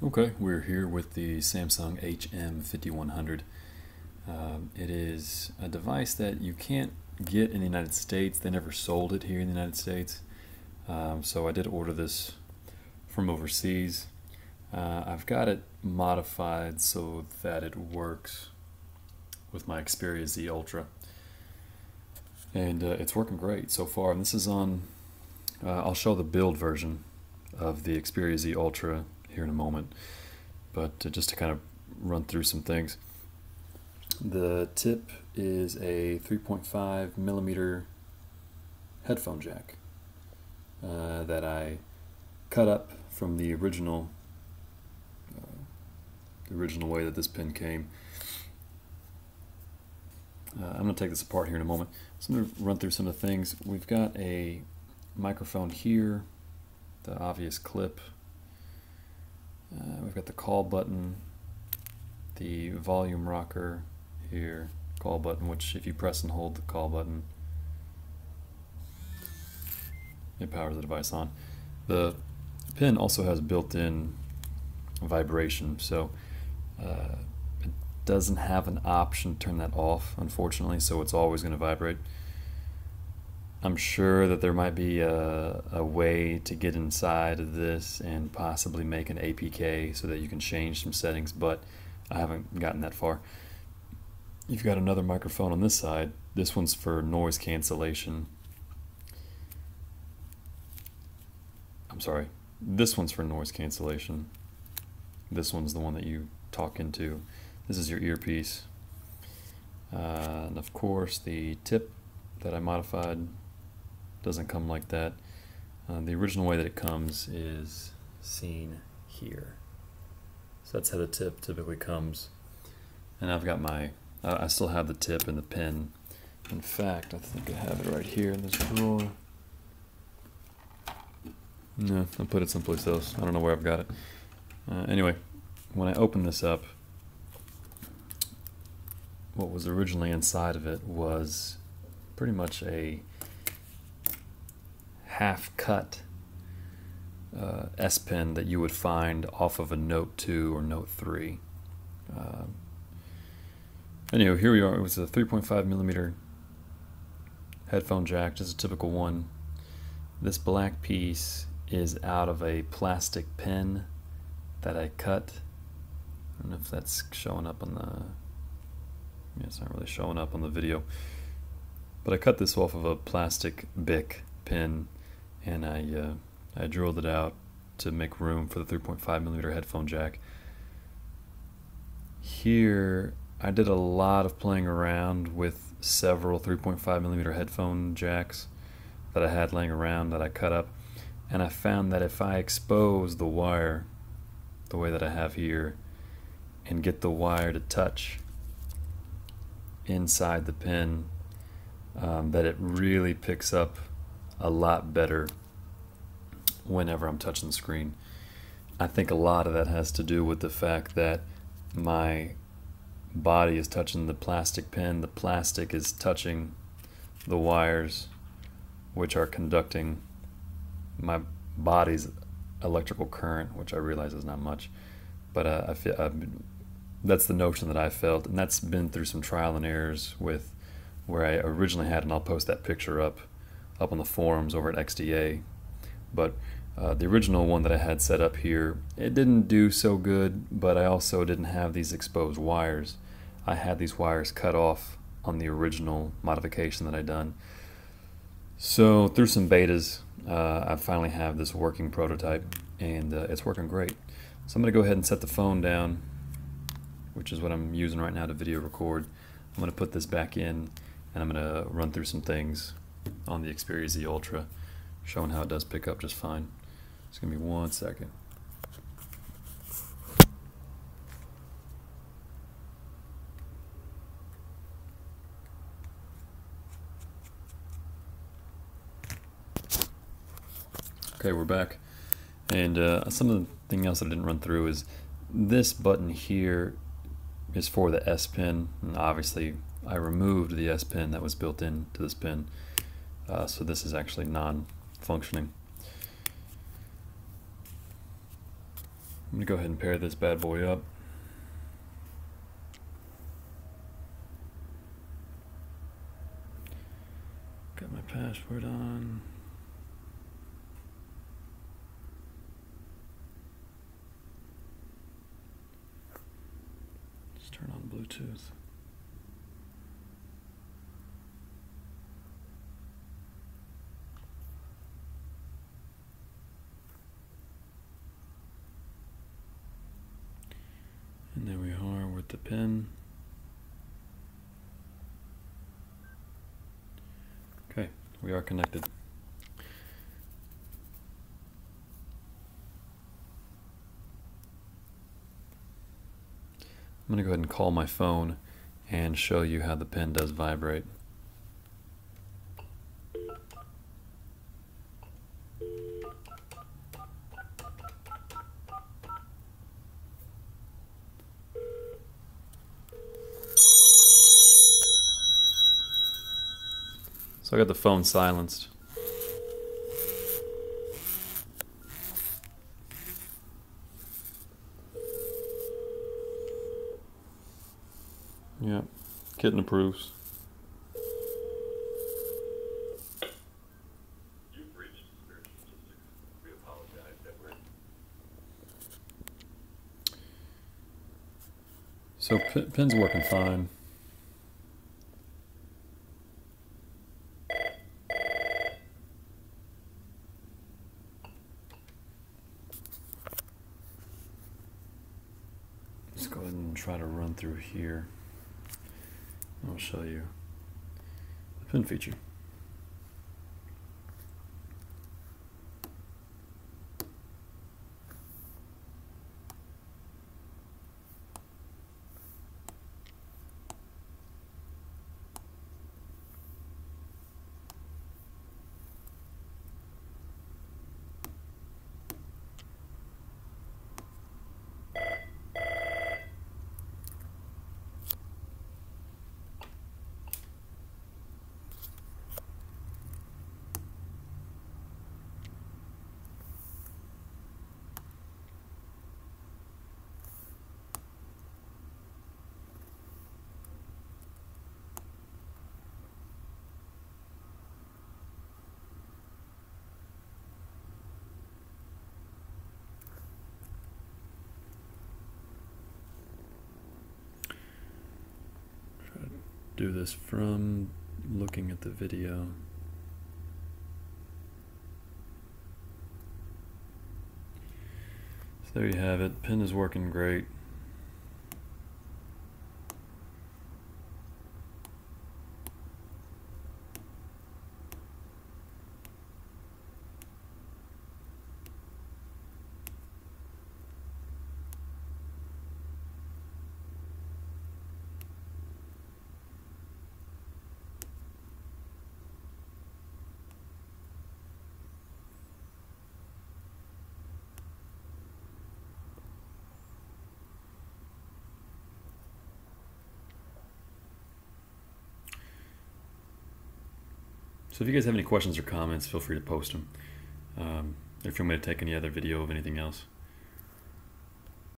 Okay, we're here with the Samsung HM5100. It is a device that you can't get in the United States. They never sold it here in the United States. So I did order this from overseas. I've got it modified so that it works with my Xperia Z Ultra. And it's working great so far. And this is on, I'll show the build version of the Xperia Z Ultra here in a moment, but just to kind of run through some things. The tip is a 3.5 millimeter headphone jack that I cut up from the original way that this pin came. I'm going to take this apart here in a moment. So I'm going to run through some of the things. We've got a microphone here, the obvious clip. We've got the call button, the volume rocker here, call button, which if you press and hold the call button, it powers the device on. The pin also has built-in vibration, so it doesn't have an option to turn that off, unfortunately, so it's always going to vibrate. I'm sure that there might be a way to get inside of this and possibly make an APK so that you can change some settings, but I haven't gotten that far. You've got another microphone on this side. This one's for noise cancellation. I'm sorry, this one's for noise cancellation. This one's the one that you talk into. This is your earpiece. And of course the tip that I modified doesn't come like that. The original way that it comes is seen here. So that's how the tip typically comes. And I've got my, I still have the tip and the pin. In fact, I think I have it right here in this drawer. No, I put it someplace else. I don't know where I've got it. Anyway, when I open this up, what was originally inside of it was pretty much a half-cut sPen that you would find off of a Note 2 or Note 3. Anyway, here we are. It was a 3.5 millimeter headphone jack, just a typical one. This black piece is out of a plastic pen that I cut. I don't know if that's showing up on the... Yeah, it's not really showing up on the video. But I cut this off of a plastic Bic pen, and I drilled it out to make room for the 3.5 millimeter headphone jack. Here, I did a lot of playing around with several 3.5 millimeter headphone jacks that I had laying around that I cut up, and I found that if I expose the wire the way that I have here and get the wire to touch inside the pin, that it really picks up a lot better whenever I'm touching the screen. I think a lot of that has to do with the fact that my body is touching the plastic pen, the plastic is touching the wires which are conducting my body's electrical current, which I realize is not much, but I feel that's the notion that I felt, and that's been through some trial and errors with where I originally had, and I'll post that picture up on the forums over at XDA. But the original one that I had set up here, it didn't do so good, but I also didn't have these exposed wires. I had these wires cut off on the original modification that I done. So through some betas, I finally have this working prototype, and it's working great. So I'm going to go ahead and set the phone down, which is what I'm using right now to video record. I'm going to put this back in, and I'm going to run through some things on the Xperia Z Ultra, showing how it does pick up just fine. It's going to be 1 second. Okay, we're back. And something else that I didn't run through is this button here is for the sPen, and obviously I removed the sPen that was built into this pin, so this is actually non-functioning. I'm going to go ahead and pair this bad boy up. Got my password on. Let's turn on Bluetooth. And there we are with the pen. Okay, we are connected. I'm going to go ahead and call my phone and show you how the pen does vibrate. So I got the phone silenced. Yeah, kitten approves. You've reached spiritual statistics. We apologize that we're... So pen's working fine. Let's go ahead and try to run through here. I'll show you the pen feature. Do this from looking at the video. So there you have it. Pen is working great. So if you guys have any questions or comments, feel free to post them. If you want me to take any other video of anything else.